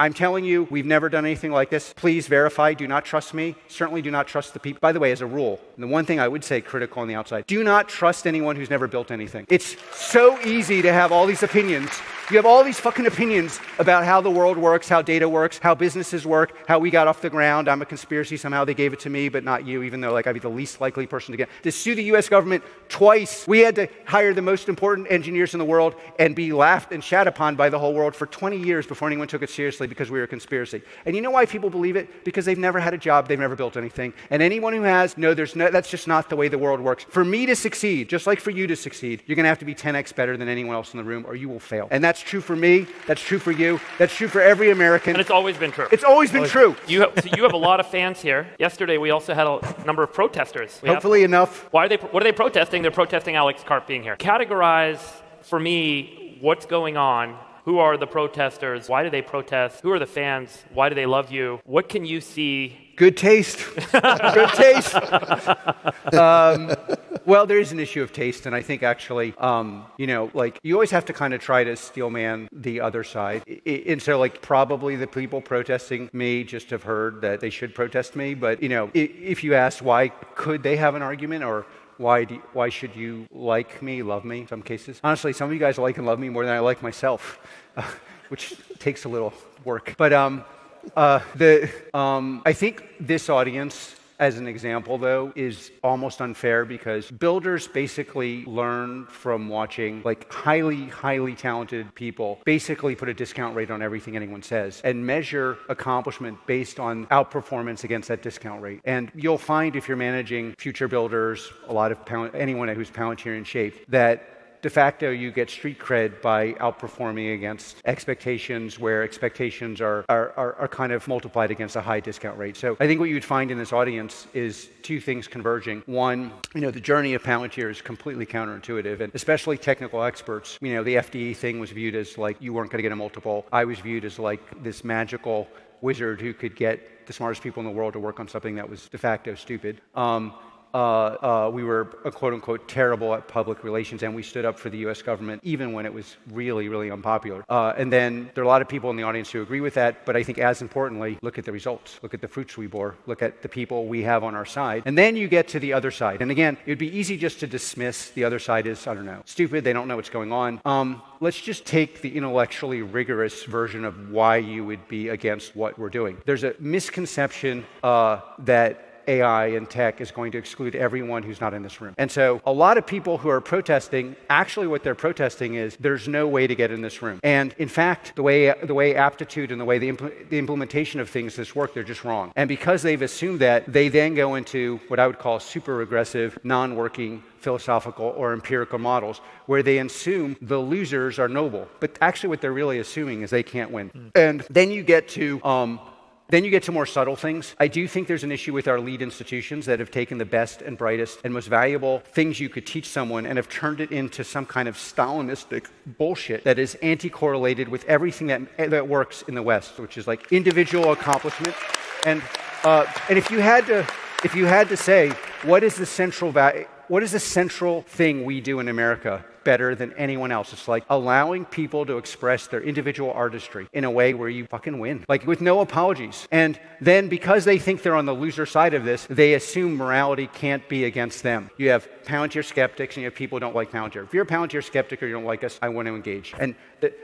I'm telling you, we've never done anything like this. Please verify. Do not trust me. Certainly do not trust the people. By the way, as a rule, and the one thing I would say critical on the outside, do not trust anyone who's never built anything. It's so easy to have all these opinions. You have all these fucking opinions about how the world works, how data works, how businesses work, how we got off the ground. I'm a conspiracy. Somehow they gave it to me, but not you, even though I'd be the least likely person to get. To sue the U.S. government twice. We had to hire the most important engineers in the world and be laughed and shat upon by the whole world for 20 years before anyone took it seriously because we were a conspiracy. And you know why people believe it? Because they've never had a job, they've never built anything. And anyone who has, that's just not the way the world works. For me to succeed, just like for you to succeed, you're going to have to be 10x better than anyone else in the room or you will fail. And that's true for me, that's true for you, that's true for every American. And it's always been true. It's always been true. So you have a lot of fans here. Yesterday we also had a number of protesters. Hopefully enough. What are they protesting? They're protesting Alexskarf being here. Categorize for me what's going on. Who are the protesters? Why do they protest? Who are the fans? Why do they love you? What can you see? Good taste. Good taste. Well, there is an issue of taste, and I think actually, you always have to kind of try to steelman the other side. And so, probably the people protesting me just have heard that they should protest me. But, if you ask why could they have an argument or why should you like me, love me in some cases? Honestly, some of you guys like and love me more than I like myself, which takes a little work. But I think this audience, as an example, though, is almost unfair because builders basically learn from watching highly, highly talented people basically put a discount rate on everything anyone says and measure accomplishment based on outperformance against that discount rate. And you'll find if you're managing future builders, anyone who's Palantirian shaped, that de facto, you get street cred by outperforming against expectations where expectations are kind of multiplied against a high discount rate. So I think what you'd find in this audience is two things converging. One, the journey of Palantir is completely counterintuitive, and especially technical experts. The FDE thing was viewed as you weren't going to get a multiple. I was viewed as this magical wizard who could get the smartest people in the world to work on something that was de facto stupid. We were quote-unquote terrible at public relations, and we stood up for the U.S. government even when it was really, really unpopular. And then there are a lot of people in the audience who agree with that, but I think as importantly, look at the results. Look at the fruits we bore. Look at the people we have on our side. And then you get to the other side. And again, it would be easy just to dismiss the other side as, stupid, they don't know what's going on. Let's just take the intellectually rigorous version of why you would be against what we're doing. There's a misconception that AI and tech is going to exclude everyone who's not in this room. And so a lot of people who are protesting, actually what they're protesting is there's no way to get in this room. And in fact, the way aptitude and the way the implementation of things this work, they're just wrong. And because they've assumed that, they then go into what I would call super regressive, non-working, philosophical or empirical models where they assume the losers are noble. But actually what they're really assuming is they can't win. And then you get to more subtle things. I do think there's an issue with our lead institutions that have taken the best and brightest and most valuable things you could teach someone and have turned it into some kind of Stalinistic bullshit that is anti-correlated with everything that works in the West, which is individual accomplishment. And if you had to say, what is the central thing we do in America better than anyone else? It's allowing people to express their individual artistry in a way where you fucking win, with no apologies. And then because they think they're on the loser side of this, they assume morality can't be against them. You have Palantir skeptics and you have people who don't like Palantir. If you're a Palantir skeptic or you don't like us, I want to engage. And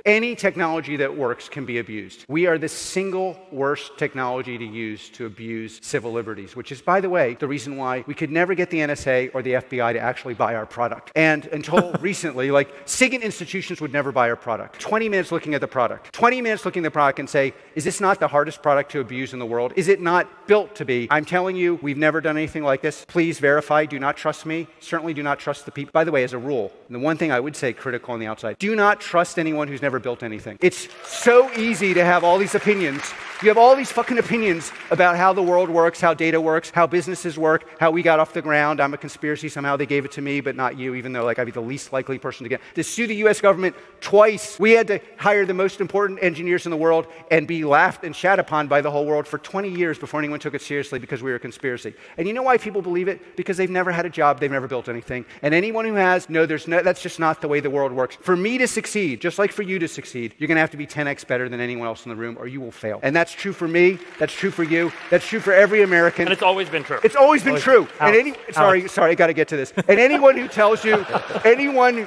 any technology that works can be abused. We are the single worst technology to use to abuse civil liberties, which is, by the way, the reason why we could never get the NSA or the FBI to actually buy our product. And until recently, SIGINT institutions would never buy our product. 20 minutes looking at the product. 20 minutes looking at the product and say, is this not the hardest product to abuse in the world? Is it not built to be? I'm telling you, we've never done anything like this. Please verify. Do not trust me. Certainly do not trust the people. By the way, as a rule, and the one thing I would say critical on the outside, do not trust anyone who's never built anything. It's so easy to have all these opinions. You have all these fucking opinions about how the world works, how data works, how businesses work, how we got off the ground. I'm a conspiracy. Somehow they gave it to me, but not you, even though I'd be the least likely ugly person to get. To sue the US government twice. We had to hire the most important engineers in the world and be laughed and shat upon by the whole world for 20 years before anyone took it seriously because we were a conspiracy. And you know why people believe it? Because they've never had a job, they've never built anything. And anyone who has, that's just not the way the world works. For me to succeed, just like for you to succeed, you're going to have to be 10x better than anyone else in the room or you will fail. And that's true for me, that's true for you, that's true for every American. And it's always been true. It's always been true. And sorry, I got to get to this. And anyone who tells you, anyone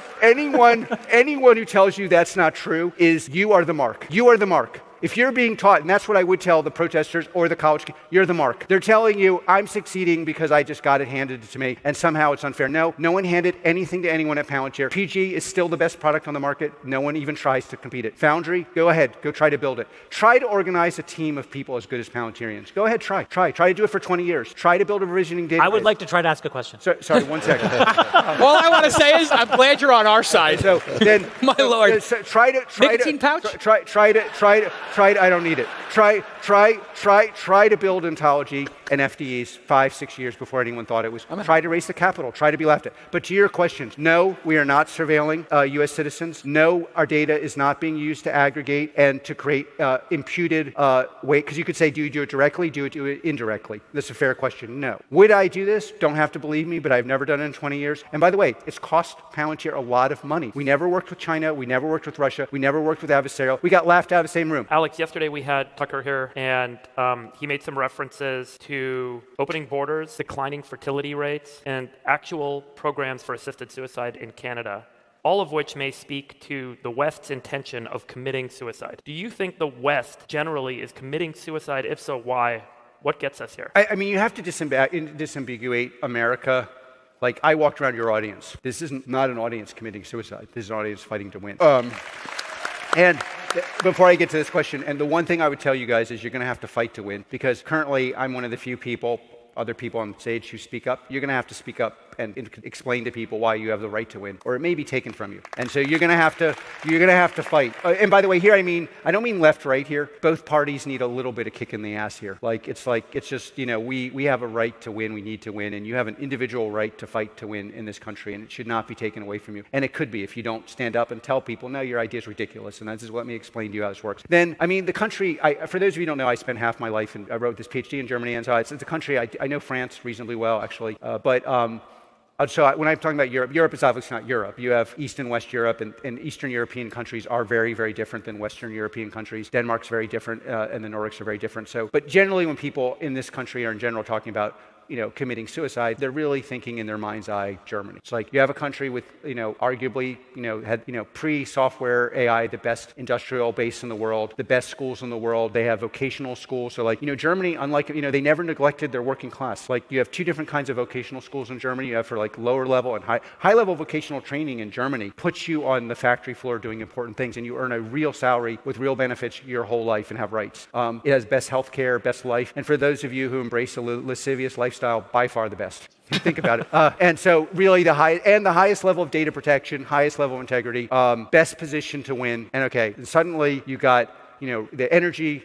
who tells you that's not true is you are the mark. You are the mark. If you're being taught, and that's what I would tell the protesters or the college kids, you're the mark. They're telling you, I'm succeeding because I just got it handed to me, and somehow it's unfair. No one handed anything to anyone at Palantir. PG is still the best product on the market. No one even tries to compete it. Foundry, go ahead. Go try to build it. Try to organize a team of people as good as Palantirians. Go ahead, try. Try to do it for 20 years. Try to build a provisioning database. I would like to try to ask a question. Sorry, 1 second. All I want to say is I'm glad you're on our side. So then, my lord. Nicotine pouch? Try to, I don't need it. Try to build ontology and FDEs 5-6 years before anyone thought it was. Try to raise the capital. Try to be laughed at. But to your questions, no, we are not surveilling U.S. citizens. No, our data is not being used to aggregate and to create imputed weight. Because you could say, do you do it directly? Do it indirectly? That's a fair question. No. Would I do this? Don't have to believe me, but I've never done it in 20 years. And by the way, it's cost Palantir a lot of money. We never worked with China. We never worked with Russia. We never worked with adversarial. We got laughed out of the same room. Alex, yesterday we had Tucker here, and he made some references to opening borders, declining fertility rates, and actual programs for assisted suicide in Canada, all of which may speak to the West's intention of committing suicide. Do you think the West generally is committing suicide? If so, why? What gets us here? I mean, you have to disambiguate America. Like, I walked around your audience. This isn't not an audience committing suicide. This is an audience fighting to win. And before I get to this question, and the one thing I would tell you guys is you're going to have to fight to win, because currently I'm one of the few people, other people on stage who speak up. You're going to have to speak up and explain to people why you have the right to win, or it may be taken from you. And so you're going to have to fight. And by the way, here I don't mean left, right here. Both parties need a little bit of kick in the ass here. It's just, we have a right to win. We need to win, and you have an individual right to fight to win in this country, and it should not be taken away from you. And it could be if you don't stand up and tell people, no, your idea is ridiculous, and this is let me explain to you how this works. Then, I mean, the country. For those of you who don't know, I spent half my life, and I wrote this PhD in Germany, and so it's a country I know France reasonably well, actually, so when I'm talking about Europe, Europe is obviously not Europe. You have East and West Europe, and Eastern European countries are very, very different than Western European countries. Denmark's very different, and the Nordics are very different. But generally, when people in this country are in general talking about committing suicide, they're really thinking in their mind's eye Germany. It's like you have a country with, arguably, had, pre-software AI, the best industrial base in the world, the best schools in the world. They have vocational schools. So Germany, unlike, they never neglected their working class. Like you have two different kinds of vocational schools in Germany. You have for lower level and high level vocational training in Germany puts you on the factory floor doing important things, and you earn a real salary with real benefits your whole life and have rights. It has best healthcare, best life. And for those of you who embrace a lascivious lifestyle, by far the best. Think about it. And so really the highest level of data protection, highest level of integrity, best position to win. And suddenly you got, the energy,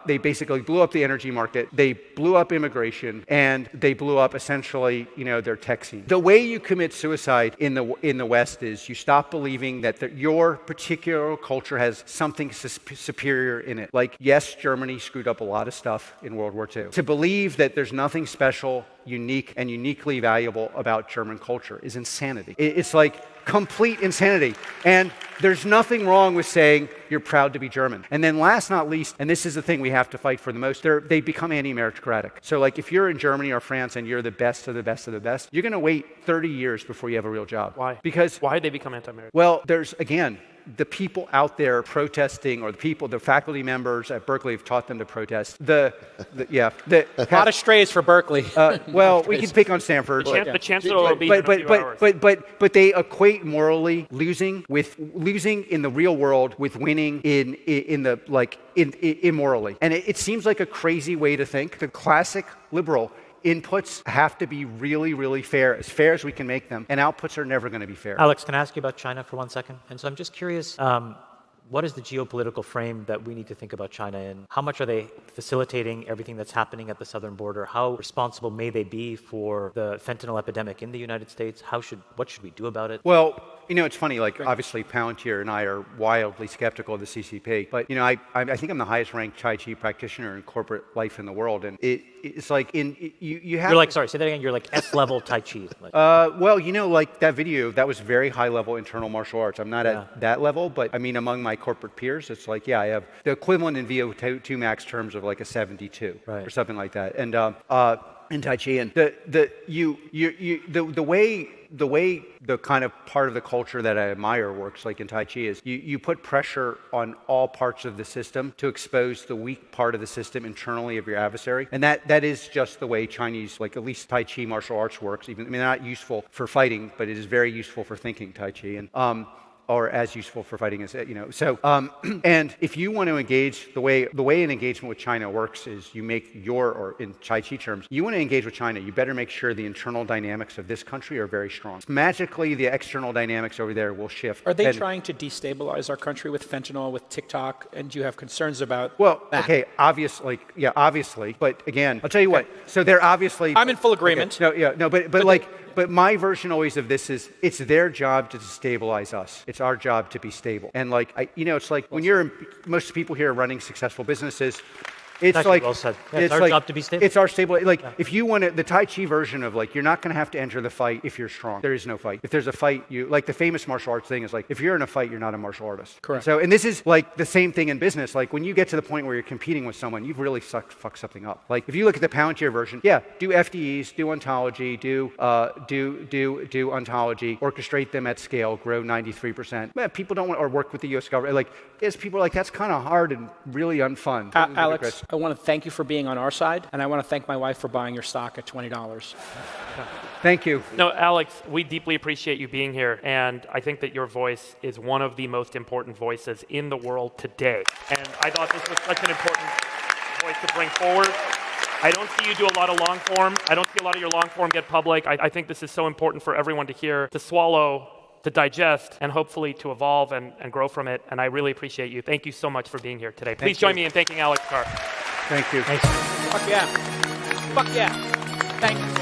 they basically blew up the energy market, they blew up immigration, and they blew up essentially, their tech scene. The way you commit suicide in the West is you stop believing that your particular culture has something superior in it. Like, yes, Germany screwed up a lot of stuff in World War II. To believe that there's nothing special, unique, and uniquely valuable about German culture is insanity. It's like complete insanity. And there's nothing wrong with saying you're proud to be German. And then last not least, and this is the thing we have to fight for the most, they become anti-meritocratic. So if you're in Germany or France and you're the best of the best of the best, you're going to wait 30 years before you have a real job. Why? Because why did they become anti-meritocratic? Well, there's, again, the people out there protesting, or the faculty members at Berkeley have taught them to protest. A lot of strays for Berkeley. Well, we can pick on Stanford. The chancellor will be in a few hours. But they equate morally losing in the real world with winning immorally. And it seems like a crazy way to think. The classic liberal inputs have to be really, really fair as we can make them, and outputs are never going to be fair. Alex, can I ask you about China for 1 second? And so I'm just curious, what is the geopolitical frame that we need to think about China in? How much are they facilitating everything that's happening at the southern border? How responsible may they be for the fentanyl epidemic in the United States? What should we do about it? Well, you know, it's funny, like, obviously, Palantir and I are wildly skeptical of the CCP, but, you know, I think I'm the highest ranked Tai Chi practitioner in corporate life in the world, and it's like, you have... You're like, sorry, say that again, you're like S-level Tai Chi. Like. Well, you know, like, that video, that was very high-level internal martial arts. I'm not at that level, but, I mean, among my corporate peers, it's like, yeah, I have the equivalent in VO2 max terms of, like, a 72 or something like that, and in Tai Chi, and the way the kind of part of the culture that I admire works, like in Tai Chi, is you put pressure on all parts of the system to expose the weak part of the system internally of your adversary, and that is just the way Chinese, like at least Tai Chi martial arts works. Even, I mean, they're not useful for fighting, but it is very useful for thinking Tai Chi, and or as useful for fighting as, you know. So, and if you want to engage, the way an engagement with China works is you make or in Tai Chi terms, you want to engage with China, you better make sure the internal dynamics of this country are very strong. Magically, the external dynamics over there will shift. Are they trying to destabilize our country with fentanyl, with TikTok, and do you have concerns about that? Okay, obviously, but again, I'll tell you what, so they're obviously... I'm in full agreement. Okay, but my version always of this is, it's their job to destabilize us. It's our job to be stable. And like, you know, it's like when most people here are running successful businesses, it's like, well said. Yeah, it's our job to be stable. It's our stable. Like, if you want the Tai Chi version of like, you're not going to have to enter the fight if you're strong. There is no fight. If there's a fight, like the famous martial arts thing is like, if you're in a fight, you're not a martial artist. Correct. So, and this is like the same thing in business. Like when you get to the point where you're competing with someone, you've really fucked something up. Like if you look at the Palantir version, do FDEs, do ontology, do ontology, orchestrate them at scale, grow 93%. Man, people don't want or work with the U.S. government. Like, people are like, that's kind of hard and really unfun. Alex, I want to thank you for being on our side, and I want to thank my wife for buying your stock at $20. Thank you. No, Alex, we deeply appreciate you being here, and I think that your voice is one of the most important voices in the world today. And I thought this was such an important voice to bring forward. I don't see you do a lot of long form. I don't see a lot of your long form get public. I think this is so important for everyone to hear, to swallow, to digest, and hopefully to evolve and grow from it. And I really appreciate you. Thank you so much for being here today. Please join me in thanking Alexcarp. Thank you. Thanks. Fuck yeah. Fuck yeah. Thank you.